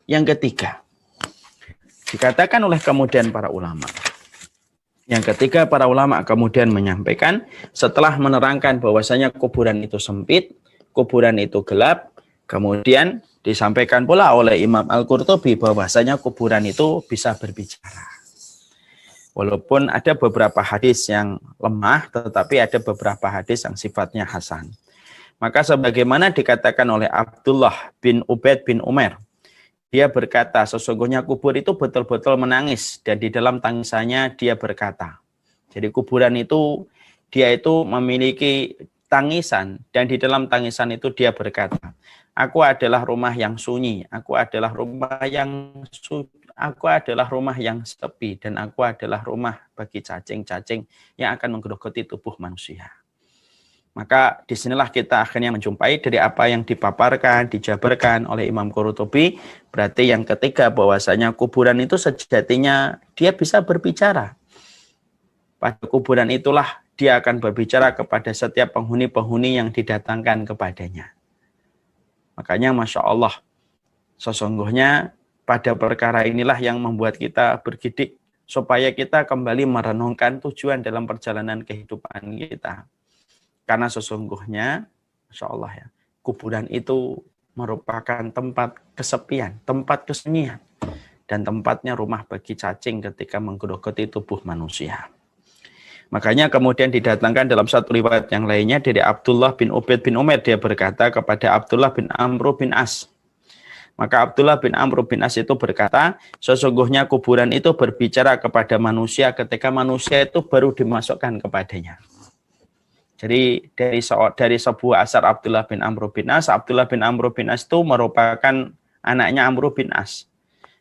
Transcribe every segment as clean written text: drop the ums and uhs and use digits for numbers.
Yang ketiga, dikatakan oleh kemudian para ulama. Yang ketiga, para ulama kemudian menyampaikan setelah menerangkan bahwasanya kuburan itu sempit, kuburan itu gelap, kemudian disampaikan pula oleh Imam Al-Qurtubi bahwasanya kuburan itu bisa berbicara. Walaupun ada beberapa hadis yang lemah, tetapi ada beberapa hadis yang sifatnya hasan. Maka sebagaimana dikatakan oleh Abdullah bin Ubaid bin Umar, dia berkata, sesungguhnya kubur itu betul-betul menangis, dan di dalam tangisannya dia berkata. Jadi kuburan itu, dia itu memiliki tangisan, dan di dalam tangisan itu dia berkata, aku adalah rumah yang sunyi, aku adalah rumah yang sepi, dan aku adalah rumah bagi cacing-cacing yang akan menggerogoti tubuh manusia. Maka disinilah kita akhirnya menjumpai dari apa yang dipaparkan, dijabarkan oleh Imam Qurtubi. Berarti yang ketiga bahwasanya kuburan itu sejatinya dia bisa berbicara. Pada kuburan itulah dia akan berbicara kepada setiap penghuni-penghuni yang didatangkan kepadanya. Makanya Masya Allah, sesungguhnya pada perkara inilah yang membuat kita bergidik supaya kita kembali merenungkan tujuan dalam perjalanan kehidupan kita. Karena sesungguhnya, Masya Allah ya, kuburan itu merupakan tempat kesepian, tempat kesunyian, dan tempatnya rumah bagi cacing ketika menggerogoti tubuh manusia. Makanya kemudian didatangkan dalam satu riwayat yang lainnya dari Abdullah bin Ubaid bin Umar, dia berkata kepada Abdullah bin Amr bin As. Maka Abdullah bin Amr bin As itu berkata, sesungguhnya kuburan itu berbicara kepada manusia ketika manusia itu baru dimasukkan kepadanya. Jadi dari sebuah asar Abdullah bin Amr bin As, Abdullah bin Amr bin As itu merupakan anaknya Amr bin As.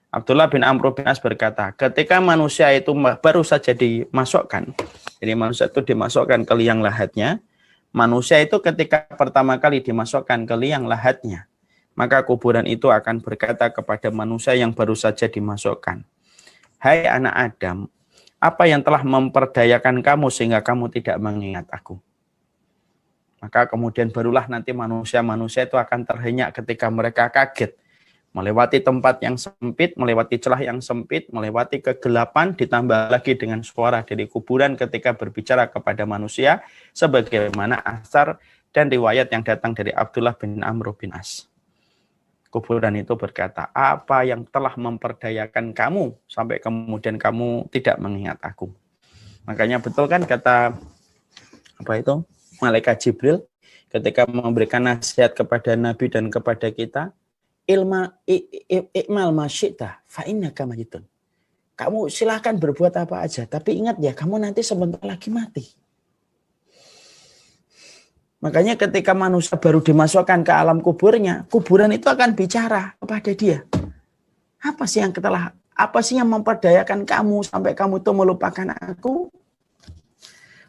Abdullah bin Amr bin As berkata, ketika manusia itu baru saja dimasukkan, jadi manusia itu dimasukkan ke liang lahatnya, manusia itu ketika pertama kali dimasukkan ke liang lahatnya, maka kuburan itu akan berkata kepada manusia yang baru saja dimasukkan, hai anak Adam, apa yang telah memperdayakan kamu sehingga kamu tidak mengingat aku? Maka kemudian barulah nanti manusia-manusia itu akan terhenyak ketika mereka kaget. Melewati tempat yang sempit, melewati celah yang sempit, melewati kegelapan, ditambah lagi dengan suara dari kuburan ketika berbicara kepada manusia, sebagaimana asar dan riwayat yang datang dari Abdullah bin Amr bin As. Kuburan itu berkata, apa yang telah memperdayakan kamu, sampai kemudian kamu tidak mengingat aku. Makanya betul kan kata, Malaikat Jibril ketika memberikan nasihat kepada Nabi dan kepada kita, i'mal masyita fa innaka mayitun. Kamu silahkan berbuat apa aja, tapi ingat ya, kamu nanti sebentar lagi mati. Makanya ketika manusia baru dimasukkan ke alam kuburnya, kuburan itu akan bicara kepada dia. Apa sih yang memperdayakan kamu sampai kamu itu melupakan aku?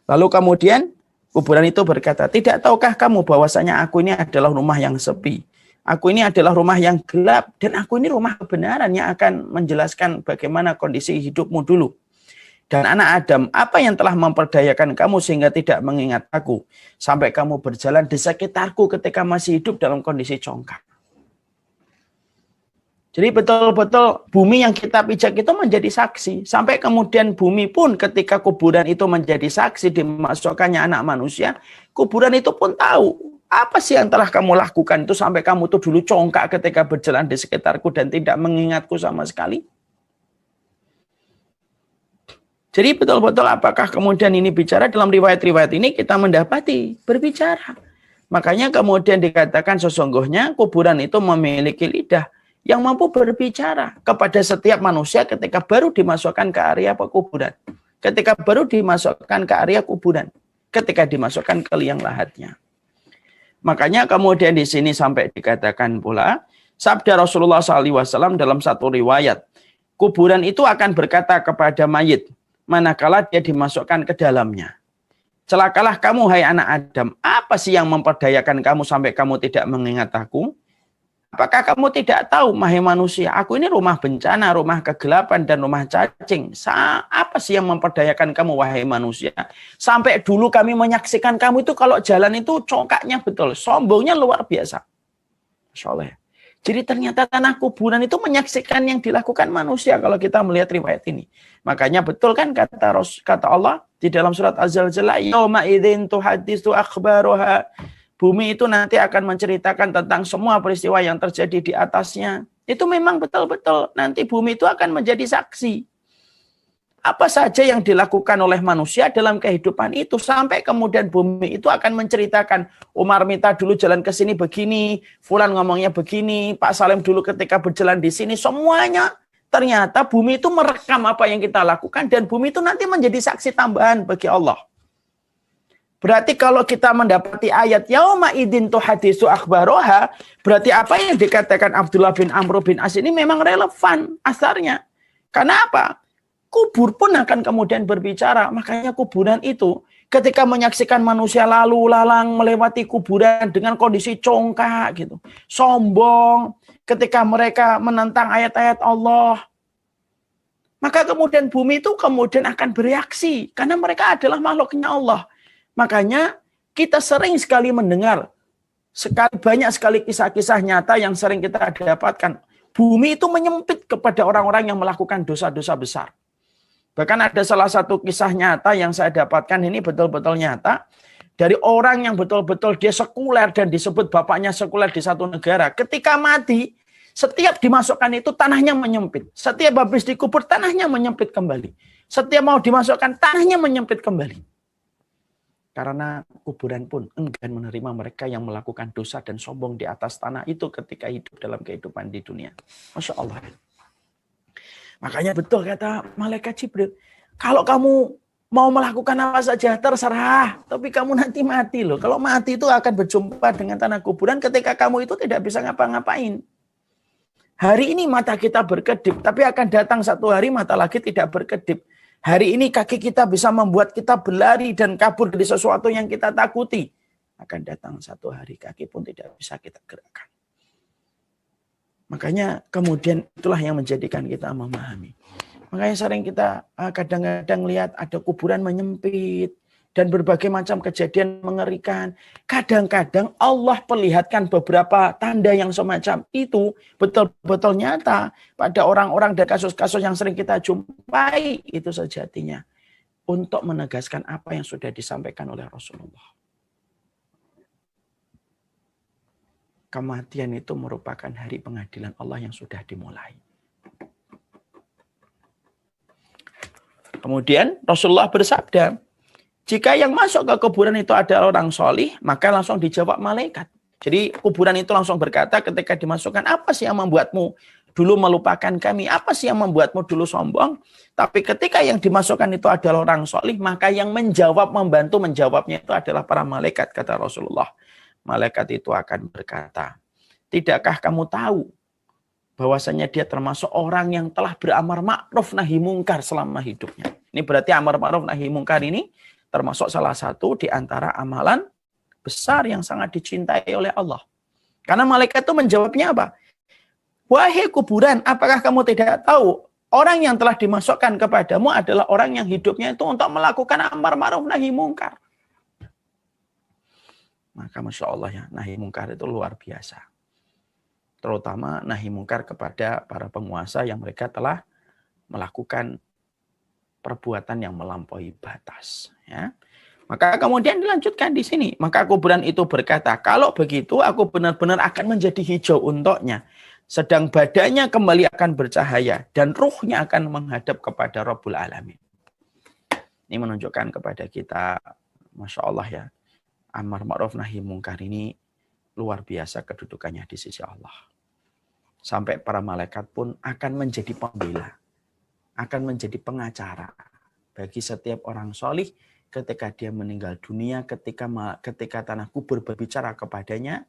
Lalu kemudian kuburan itu berkata, tidak tahukah kamu bahwasanya aku ini adalah rumah yang sepi. Aku ini adalah rumah yang gelap. Dan aku ini rumah kebenaran yang akan menjelaskan bagaimana kondisi hidupmu dulu. Dan anak Adam, apa yang telah memperdayakan kamu sehingga tidak mengingat aku? Sampai kamu berjalan di sekitarku ketika masih hidup dalam kondisi congkak. Jadi betul-betul bumi yang kita pijak itu menjadi saksi. Sampai kemudian bumi pun ketika kuburan itu menjadi saksi dimasukkannya anak manusia, kuburan itu pun tahu apa sih yang telah kamu lakukan itu sampai kamu tuh dulu congkak ketika berjalan di sekitarku dan tidak mengingatku sama sekali. Jadi betul-betul apakah kemudian ini bicara dalam riwayat-riwayat ini kita mendapati berbicara. Makanya kemudian dikatakan sesungguhnya kuburan itu memiliki lidah yang mampu berbicara kepada setiap manusia ketika baru dimasukkan ke area pekuburan. Ketika baru dimasukkan ke area kuburan. Ketika dimasukkan ke liang lahatnya. Makanya kemudian di sini sampai dikatakan pula, sabda Rasulullah SAW dalam satu riwayat, kuburan itu akan berkata kepada mayit, manakala dia dimasukkan ke dalamnya. Celakalah kamu, hai anak Adam, apa sih yang memperdayakan kamu sampai kamu tidak mengingat aku? Apakah kamu tidak tahu, wahai manusia, aku ini rumah bencana, rumah kegelapan, dan rumah cacing. Apa sih yang memperdayakan kamu, wahai manusia? Sampai dulu kami menyaksikan kamu itu kalau jalan itu congkaknya betul. Sombongnya luar biasa. Masya Allah. Jadi ternyata tanah kuburan itu menyaksikan yang dilakukan manusia kalau kita melihat riwayat ini. Makanya betul kan kata Allah di dalam surat Az-Zalzalah, yauma idzin tuhaddisu akhbaruha. Bumi itu nanti akan menceritakan tentang semua peristiwa yang terjadi di atasnya. Itu memang betul-betul nanti bumi itu akan menjadi saksi. Apa saja yang dilakukan oleh manusia dalam kehidupan itu, sampai kemudian bumi itu akan menceritakan, Umar minta dulu jalan ke sini begini, Fulan ngomongnya begini, Pak Salim dulu ketika berjalan di sini, semuanya ternyata bumi itu merekam apa yang kita lakukan, dan bumi itu nanti menjadi saksi tambahan bagi Allah. Berarti kalau kita mendapati ayat yauma idzin tuhaddisu akhbaroha, berarti apa yang dikatakan Abdullah bin Amr bin As ini memang relevan asarnya. Karena apa? Kubur pun akan kemudian berbicara. Makanya kuburan itu ketika menyaksikan manusia lalu lalang melewati kuburan dengan kondisi congkak gitu, sombong, ketika mereka menentang ayat-ayat Allah, maka kemudian bumi itu kemudian akan bereaksi karena mereka adalah makhluknya Allah. Makanya kita sering sekali mendengar banyak sekali kisah-kisah nyata yang sering kita dapatkan. Bumi itu menyempit kepada orang-orang yang melakukan dosa-dosa besar. Bahkan ada salah satu kisah nyata yang saya dapatkan, ini betul-betul nyata, dari orang yang betul-betul dia sekuler dan disebut bapaknya sekuler di satu negara. Ketika mati, setiap dimasukkan itu tanahnya menyempit. Setiap habis dikubur, tanahnya menyempit kembali. Setiap mau dimasukkan, tanahnya menyempit kembali. Karena kuburan pun enggan menerima mereka yang melakukan dosa dan sombong di atas tanah itu ketika hidup dalam kehidupan di dunia. Masya Allah. Makanya betul kata malaikat Jibril, kalau kamu mau melakukan apa saja terserah, tapi kamu nanti mati loh. Kalau mati itu akan berjumpa dengan tanah kuburan ketika kamu itu tidak bisa ngapa-ngapain. Hari ini mata kita berkedip, tapi akan datang satu hari mata lagi tidak berkedip. Hari ini kaki kita bisa membuat kita berlari dan kabur dari sesuatu yang kita takuti. Akan datang satu hari kaki pun tidak bisa kita gerakkan. Makanya kemudian itulah yang menjadikan kita memahami. Makanya sering kita kadang-kadang lihat ada kuburan menyempit dan berbagai macam kejadian mengerikan. Kadang-kadang Allah perlihatkan beberapa tanda yang semacam itu betul-betul nyata pada orang-orang dan kasus-kasus yang sering kita jumpai itu sejatinya untuk menegaskan apa yang sudah disampaikan oleh Rasulullah. Kematian itu merupakan hari pengadilan Allah yang sudah dimulai. Kemudian Rasulullah bersabda, jika yang masuk ke kuburan itu adalah orang solih, maka langsung dijawab malaikat. Jadi kuburan itu langsung berkata ketika dimasukkan, apa sih yang membuatmu dulu melupakan kami? Apa sih yang membuatmu dulu sombong? Tapi ketika yang dimasukkan itu adalah orang solih, maka yang menjawab, membantu menjawabnya itu adalah para malaikat, kata Rasulullah. Malaikat itu akan berkata, tidakkah kamu tahu bahwasanya dia termasuk orang yang telah beramar ma'ruf nahi mungkar selama hidupnya. Ini berarti amar ma'ruf nahi mungkar ini termasuk salah satu di antara amalan besar yang sangat dicintai oleh Allah. Karena malaikat itu menjawabnya apa? Wahai kuburan, apakah kamu tidak tahu orang yang telah dimasukkan kepadamu adalah orang yang hidupnya itu untuk melakukan amar ma'ruf nahi mungkar. Maka Masya Allah ya, nahi mungkar itu luar biasa. Terutama nahi mungkar kepada para penguasa yang mereka telah melakukan perbuatan yang melampaui batas. Ya. Maka kemudian dilanjutkan di sini. Maka kuburan itu berkata, kalau begitu aku benar-benar akan menjadi hijau untuknya. Sedang badannya kembali akan bercahaya dan ruhnya akan menghadap kepada Rabbul Alamin. Ini menunjukkan kepada kita, Masya Allah ya, amar ma'ruf nahi mungkar ini luar biasa kedudukannya di sisi Allah. Sampai para malaikat pun akan menjadi pembela, akan menjadi pengacara bagi setiap orang solih ketika dia meninggal dunia, ketika tanah kubur berbicara kepadanya,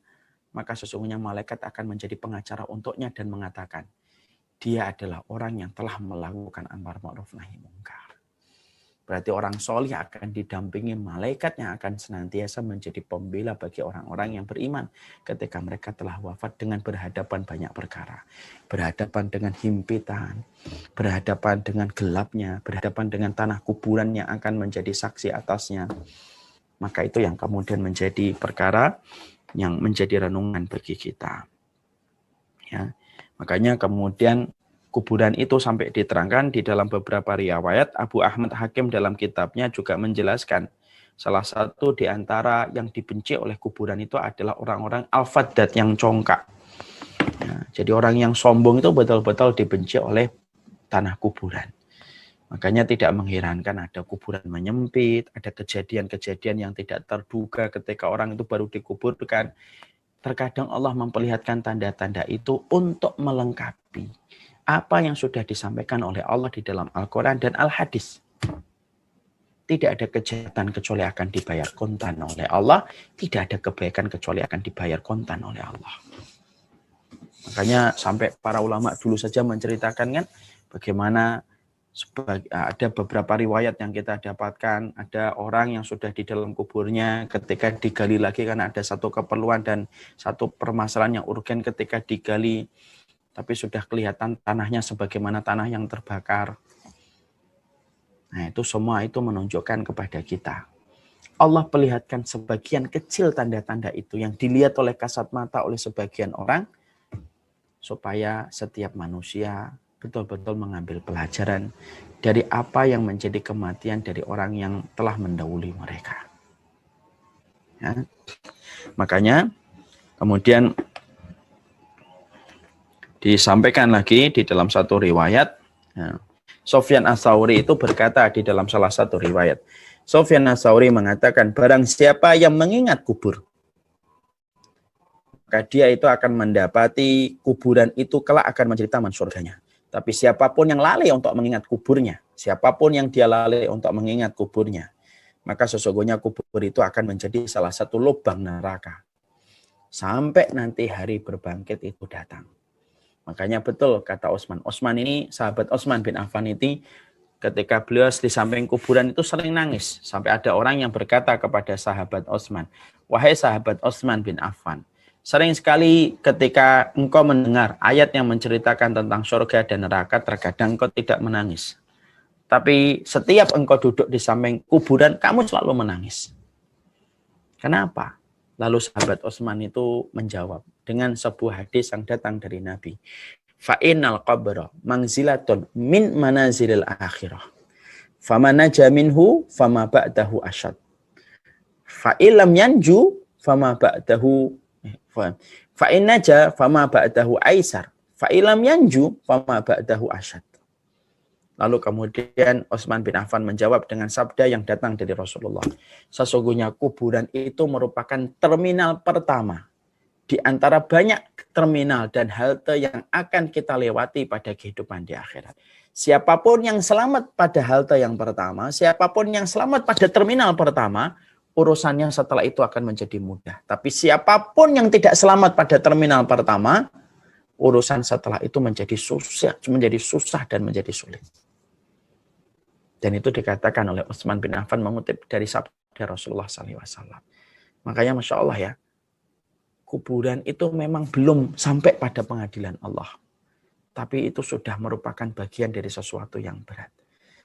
maka sesungguhnya malaikat akan menjadi pengacara untuknya dan mengatakan, dia adalah orang yang telah melakukan amar ma'ruf nahi mungkar. Berarti orang solih akan didampingi malaikat yang akan senantiasa menjadi pembela bagi orang-orang yang beriman ketika mereka telah wafat dengan berhadapan banyak perkara. Berhadapan dengan himpitan, berhadapan dengan gelapnya, berhadapan dengan tanah kuburan yang akan menjadi saksi atasnya. Maka itu yang kemudian menjadi perkara yang menjadi renungan bagi kita. Ya. Makanya kemudian kuburan itu sampai diterangkan di dalam beberapa riwayat. Abu Ahmad Hakim dalam kitabnya juga menjelaskan salah satu di antara yang dibenci oleh kuburan itu adalah orang-orang al-faddad yang congkak. Ya, jadi orang yang sombong itu betul-betul dibenci oleh tanah kuburan. Makanya tidak mengherankan ada kuburan menyempit, ada kejadian-kejadian yang tidak terduga ketika orang itu baru dikuburkan. Terkadang Allah memperlihatkan tanda-tanda itu untuk melengkapi apa yang sudah disampaikan oleh Allah di dalam Al-Quran dan Al-Hadis. Tidak ada kejahatan kecuali akan dibayar kontan oleh Allah. Tidak ada kebaikan kecuali akan dibayar kontan oleh Allah. Makanya sampai para ulama dulu saja menceritakan kan bagaimana ada beberapa riwayat yang kita dapatkan, ada orang yang sudah di dalam kuburnya ketika digali lagi karena ada satu keperluan dan satu permasalahan yang urgen ketika digali, tapi sudah kelihatan tanahnya sebagaimana tanah yang terbakar. Nah, itu semua itu menunjukkan kepada kita. Allah perlihatkan sebagian kecil tanda-tanda itu yang dilihat oleh kasat mata oleh sebagian orang, supaya setiap manusia betul-betul mengambil pelajaran dari apa yang menjadi kematian dari orang yang telah mendahului mereka. Ya. Makanya kemudian disampaikan lagi di dalam satu riwayat, ya, Sufyan Ats-Tsauri itu berkata di dalam salah satu riwayat, Sufyan Ats-Tsauri mengatakan, barang siapa yang mengingat kubur, maka dia itu akan mendapati kuburan itu kelak akan menjadi taman surganya. Tapi siapapun yang lalai untuk mengingat kuburnya, siapapun yang dia lalai untuk mengingat kuburnya, maka sesungguhnya kubur itu akan menjadi salah satu lubang neraka. Sampai nanti hari berbangkit itu datang. Makanya betul kata Utsman. Utsman ini, sahabat Utsman bin Affan ini, ketika beliau di samping kuburan itu sering nangis. Sampai ada orang yang berkata kepada sahabat Utsman, wahai sahabat Utsman bin Affan, sering sekali ketika engkau mendengar ayat yang menceritakan tentang surga dan neraka, terkadang engkau tidak menangis. Tapi setiap engkau duduk di samping kuburan, kamu selalu menangis. Kenapa? Lalu sahabat Utsman itu menjawab dengan sebuah hadis yang datang dari Nabi. Fa'innal qabra manzilatun min manazilil akhirah. Faman naja minhu fama ba'dahu asyad. Fa'ilam yanju fama ba'dahu fa'in naja fama ba'dahu aisar. Fa'ilam yanju fama ba'dahu asyad. Lalu kemudian Utsman bin Affan menjawab dengan sabda yang datang dari Rasulullah. Sesungguhnya kuburan itu merupakan terminal pertama di antara banyak terminal dan halte yang akan kita lewati pada kehidupan di akhirat. Siapapun yang selamat pada halte yang pertama, siapapun yang selamat pada terminal pertama, urusannya setelah itu akan menjadi mudah. Tapi siapapun yang tidak selamat pada terminal pertama, urusan setelah itu menjadi susah dan menjadi sulit. Dan itu dikatakan oleh Utsman bin Affan mengutip dari sabda Rasulullah SAW. Makanya Masya Allah ya, kuburan itu memang belum sampai pada pengadilan Allah. Tapi itu sudah merupakan bagian dari sesuatu yang berat.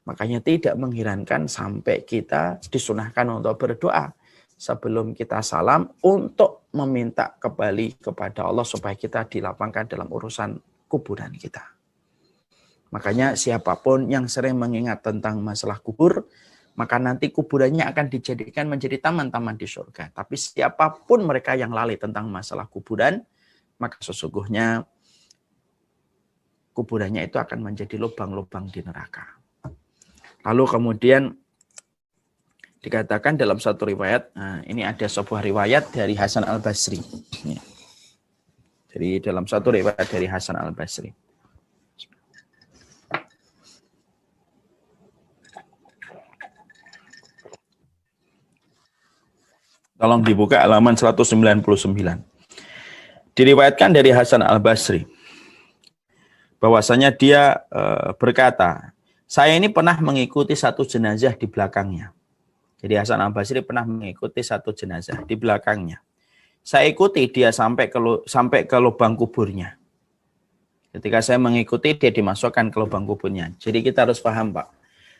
Makanya tidak mengherankan sampai kita disunahkan untuk berdoa sebelum kita salam untuk meminta kembali kepada Allah supaya kita dilapangkan dalam urusan kuburan kita. Makanya siapapun yang sering mengingat tentang masalah kubur, maka nanti kuburannya akan dijadikan menjadi taman-taman di surga. Tapi siapapun mereka yang lalai tentang masalah kuburan, maka sesungguhnya kuburannya itu akan menjadi lubang-lubang di neraka. Lalu kemudian dikatakan dalam satu riwayat, nah ini ada sebuah riwayat dari Hasan al-Basri. Jadi dalam satu riwayat dari Hasan al-Basri. Tolong dibuka halaman 199. Diriwayatkan dari Hasan al-Basri bahwasanya dia berkata, saya ini pernah mengikuti satu jenazah di belakangnya. Jadi Hasan al-Basri pernah mengikuti satu jenazah di belakangnya. Saya ikuti dia sampai ke lubang kuburnya. Ketika saya mengikuti, dia dimasukkan ke lubang kuburnya. Jadi kita harus paham, Pak.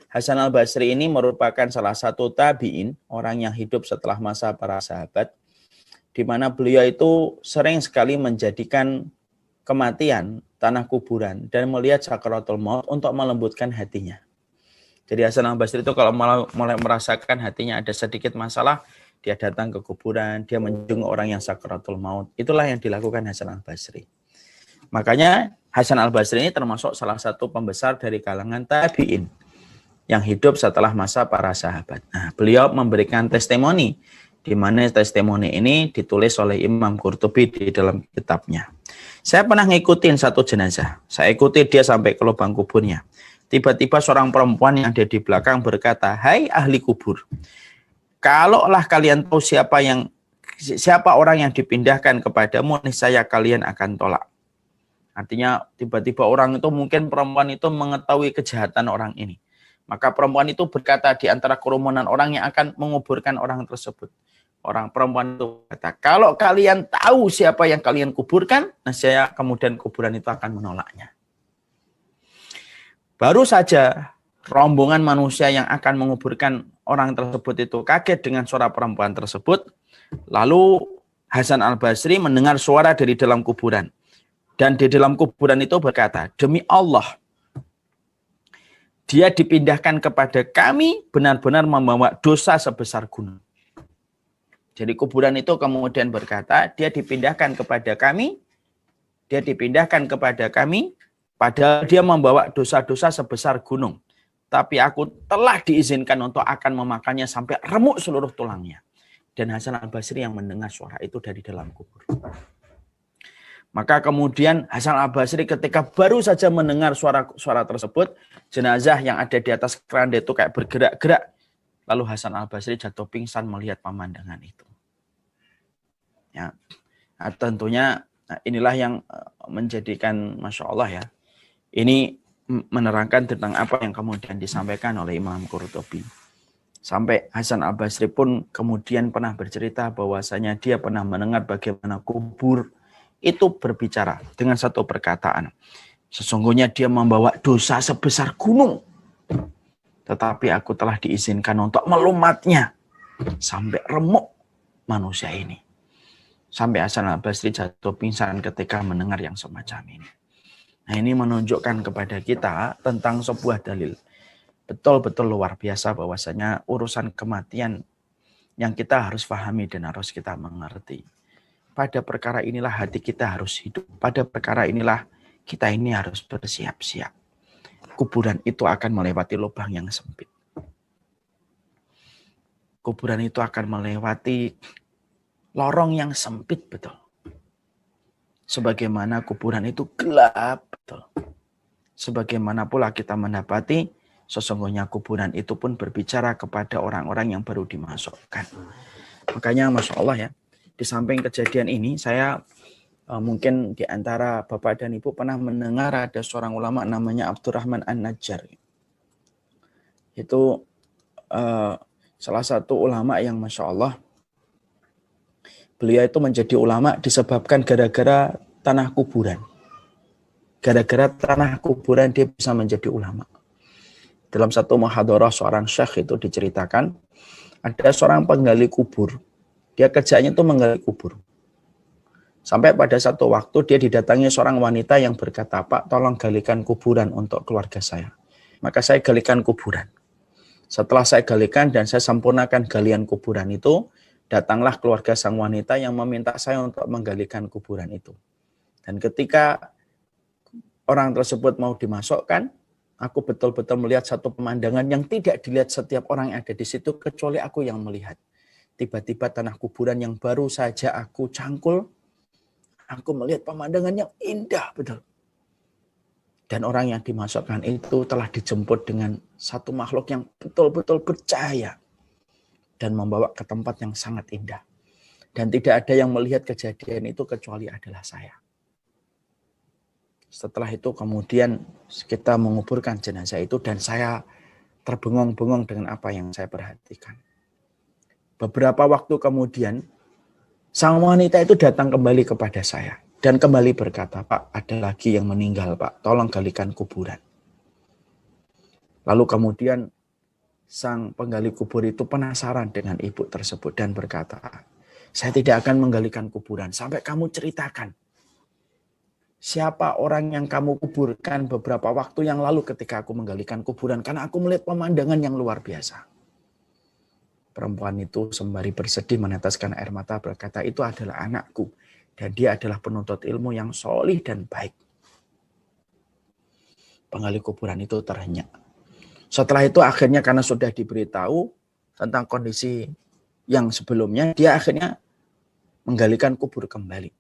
Hasan al-Basri ini merupakan salah satu tabi'in, orang yang hidup setelah masa para sahabat, di mana beliau itu sering sekali menjadikan kematian, tanah kuburan, dan melihat sakaratul maut untuk melembutkan hatinya. Jadi Hasan al-Basri itu kalau mulai merasakan hatinya ada sedikit masalah, dia datang ke kuburan, dia menjenguk orang yang sakaratul maut. Itulah yang dilakukan Hasan al-Basri. Makanya Hasan al-Basri ini termasuk salah satu pembesar dari kalangan tabi'in yang hidup setelah masa para sahabat. Nah, beliau memberikan testimoni, di mana testimoni ini ditulis oleh Imam Qurtubi di dalam kitabnya. Saya pernah ngikutin satu jenazah. Saya ikuti dia sampai ke lubang kuburnya. Tiba-tiba seorang perempuan yang ada di belakang berkata, "Hai ahli kubur, kalaulah kalian tahu siapa orang yang dipindahkan kepadamu, niscaya kalian akan tolak." Artinya tiba-tiba orang itu, mungkin perempuan itu mengetahui kejahatan orang ini. Maka perempuan itu berkata di antara kerumunan orang yang akan menguburkan orang tersebut. Orang perempuan itu berkata, "Kalau kalian tahu siapa yang kalian kuburkan, niscaya kemudian kuburan itu akan menolaknya." Baru saja rombongan manusia yang akan menguburkan orang tersebut itu kaget dengan suara perempuan tersebut. Lalu Hasan al-Basri mendengar suara dari dalam kuburan. Dan di dalam kuburan itu berkata, "Demi Allah, dia dipindahkan kepada kami benar-benar membawa dosa sebesar gunung." Jadi kuburan itu kemudian berkata, dia dipindahkan kepada kami, padahal dia membawa dosa-dosa sebesar gunung. Tapi aku telah diizinkan untuk akan memakannya sampai remuk seluruh tulangnya. Dan Hasan al-Basri yang mendengar suara itu dari dalam kubur. Maka kemudian Hasan al-Basri ketika baru saja mendengar suara tersebut, jenazah yang ada di atas keranda itu kayak bergerak-gerak. Lalu Hasan al-Basri jatuh pingsan melihat pemandangan itu. Ya, nah, tentunya inilah yang menjadikan Masya Allah ya. Ini menerangkan tentang apa yang kemudian disampaikan oleh Imam Qurtubi. Sampai Hasan al-Basri pun kemudian pernah bercerita bahwasanya dia pernah mendengar bagaimana kubur itu berbicara dengan satu perkataan. Sesungguhnya dia membawa dosa sebesar gunung. Tetapi aku telah diizinkan untuk melumatnya sampai remuk manusia ini. Sampai Hasan al-Basri jatuh pingsan ketika mendengar yang semacam ini. Nah, ini menunjukkan kepada kita tentang sebuah dalil. Betul-betul luar biasa bahwasanya urusan kematian yang kita harus pahami dan harus kita mengerti. Pada perkara inilah hati kita harus hidup. Pada perkara inilah kita ini harus bersiap-siap. Kuburan itu akan melewati lubang yang sempit. Kuburan itu akan melewati lorong yang sempit betul. Sebagaimana kuburan itu gelap betul. Sebagaimana pula kita mendapati sesungguhnya kuburan itu pun berbicara kepada orang-orang yang baru dimasukkan. Makanya Masya Allah ya, di samping kejadian ini saya mungkin di antara Bapak dan Ibu pernah mendengar ada seorang ulama namanya Abdurrahman An-Najjar. Itu salah satu ulama yang Masya Allah, beliau itu menjadi ulama disebabkan gara-gara tanah kuburan. Gara-gara tanah kuburan dia bisa menjadi ulama. Dalam satu muhadarah seorang syekh itu diceritakan, ada seorang penggali kubur. Dia kerjanya itu menggali kubur. Sampai pada satu waktu dia didatangi seorang wanita yang berkata, "Pak, tolong galikan kuburan untuk keluarga saya." Maka saya galikan kuburan. Setelah saya galikan dan saya sempurnakan galian kuburan itu, datanglah keluarga sang wanita yang meminta saya untuk menggalikan kuburan itu. Dan ketika orang tersebut mau dimasukkan, aku betul-betul melihat satu pemandangan yang tidak dilihat setiap orang yang ada di situ, kecuali aku yang melihat. Tiba-tiba tanah kuburan yang baru saja aku cangkul, aku melihat pemandangan yang indah betul. Dan orang yang dimasukkan itu telah dijemput dengan satu makhluk yang betul-betul bercahaya dan membawa ke tempat yang sangat indah. Dan tidak ada yang melihat kejadian itu kecuali adalah saya. Setelah itu kemudian kita menguburkan jenazah itu dan saya terbengong-bengong dengan apa yang saya perhatikan. Beberapa waktu kemudian sang wanita itu datang kembali kepada saya dan kembali berkata, "Pak, ada lagi yang meninggal, Pak. Tolong galikan kuburan." Lalu kemudian sang penggali kubur itu penasaran dengan ibu tersebut dan berkata, "Saya tidak akan menggalikan kuburan sampai kamu ceritakan siapa orang yang kamu kuburkan beberapa waktu yang lalu ketika aku menggalikan kuburan, karena aku melihat pemandangan yang luar biasa. Perempuan itu sembari bersedih meneteskan air mata berkata, itu adalah anakku. Dan dia adalah penuntut ilmu yang solih dan baik. Penggali kuburan itu terhenyak. Setelah itu akhirnya karena sudah diberitahu tentang kondisi yang sebelumnya, dia akhirnya menggalikan kubur kembali.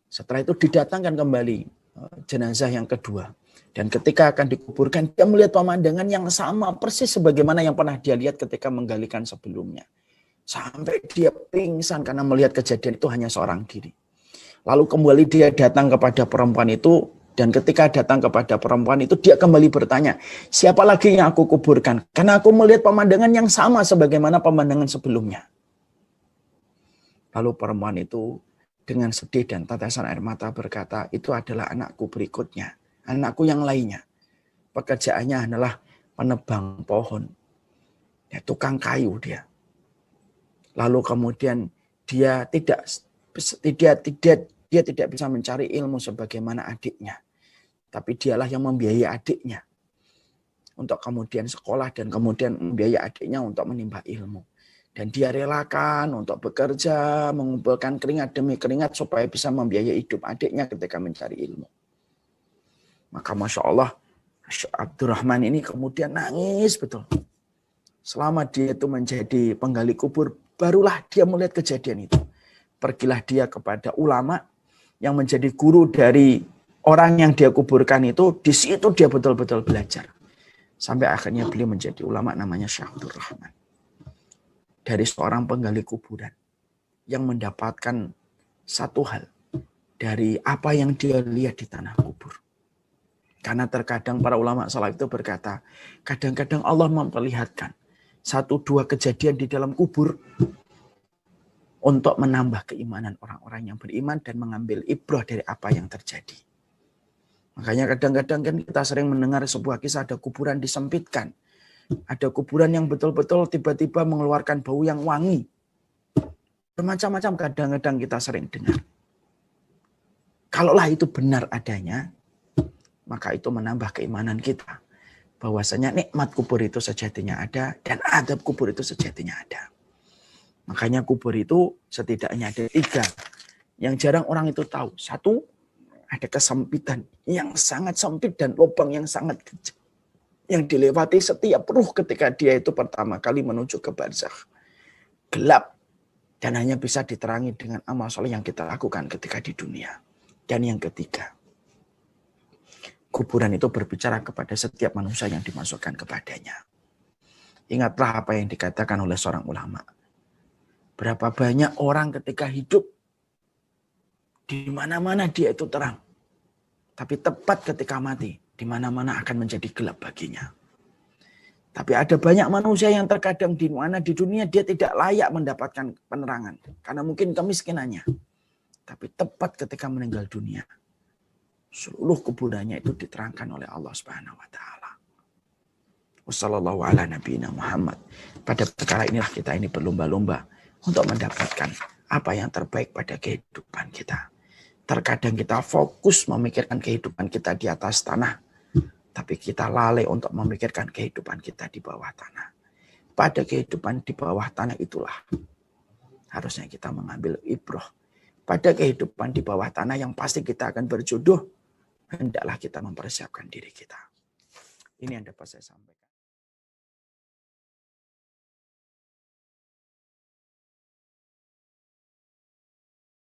Setelah itu didatangkan kembali jenazah yang kedua. Dan ketika akan dikuburkan, dia melihat pemandangan yang sama persis sebagaimana yang pernah dia lihat ketika menggalikan sebelumnya. Sampai dia pingsan karena melihat kejadian itu hanya seorang diri. Lalu kembali dia datang kepada perempuan itu, dan ketika datang kepada perempuan itu, dia kembali bertanya, siapa lagi yang aku kuburkan? Karena aku melihat pemandangan yang sama sebagaimana pemandangan sebelumnya. Lalu perempuan itu dengan sedih dan tetesan air mata berkata, itu adalah anakku berikutnya, anakku yang lainnya. Pekerjaannya adalah penebang pohon, ya, tukang kayu dia. Lalu kemudian dia tidak bisa mencari ilmu sebagaimana adiknya. Tapi dialah yang membiayai adiknya untuk kemudian sekolah dan kemudian membiayai adiknya untuk menimba ilmu. Dan dia relakan untuk bekerja, mengumpulkan keringat demi keringat supaya bisa membiayai hidup adiknya ketika mencari ilmu. Maka Masya Allah, Abdurrahman ini kemudian nangis betul. Selama dia itu menjadi penggali kubur, barulah dia melihat kejadian itu. Pergilah dia kepada ulama yang menjadi guru dari orang yang dia kuburkan itu, di situ dia betul-betul belajar. Sampai akhirnya beliau menjadi ulama namanya Syekh Abdurrahman. Dari seorang penggali kuburan yang mendapatkan satu hal dari apa yang dia lihat di tanah kubur. Karena terkadang para ulama salaf itu berkata, kadang-kadang Allah memperlihatkan satu dua kejadian di dalam kubur untuk menambah keimanan orang-orang yang beriman dan mengambil ibrah dari apa yang terjadi. Makanya kadang-kadang kan kita sering mendengar sebuah kisah ada kuburan disempitkan. Ada kuburan yang betul-betul tiba-tiba mengeluarkan bau yang wangi. Bermacam-macam kadang-kadang kita sering dengar. Kalaulah itu benar adanya, maka itu menambah keimanan kita. Bahwasanya nikmat kubur itu sejatinya ada dan adab kubur itu sejatinya ada. Makanya kubur itu setidaknya ada 3 yang jarang orang itu tahu. 1, ada kesempitan yang sangat sempit dan lubang yang sangat kecil yang dilewati setiap ruh ketika dia itu pertama kali menuju ke barzakh. Gelap dan hanya bisa diterangi dengan amal soleh yang kita lakukan ketika di dunia. Dan yang ketiga, kuburan itu berbicara kepada setiap manusia yang dimasukkan kepadanya. Ingatlah apa yang dikatakan oleh seorang ulama. Berapa banyak orang ketika hidup, di mana-mana dia itu terang. Tapi tepat ketika mati, di mana-mana akan menjadi gelap baginya. Tapi ada banyak manusia yang terkadang di mana di dunia dia tidak layak mendapatkan penerangan. Karena mungkin kemiskinannya. Tapi tepat ketika meninggal dunia, seluruh kuburannya itu diterangkan oleh Allah Subhanahu wa taala. Wassallallahu ala nabiyina Muhammad. Pada perkara inilah kita ini berlomba-lomba untuk mendapatkan apa yang terbaik pada kehidupan kita. Terkadang kita fokus memikirkan kehidupan kita di atas tanah, tapi kita lalai untuk memikirkan kehidupan kita di bawah tanah. Pada kehidupan di bawah tanah itulah harusnya kita mengambil ibrah. Pada kehidupan di bawah tanah yang pasti kita akan berjodoh, hendaklah kita mempersiapkan diri kita. Ini yang dapat saya sampaikan.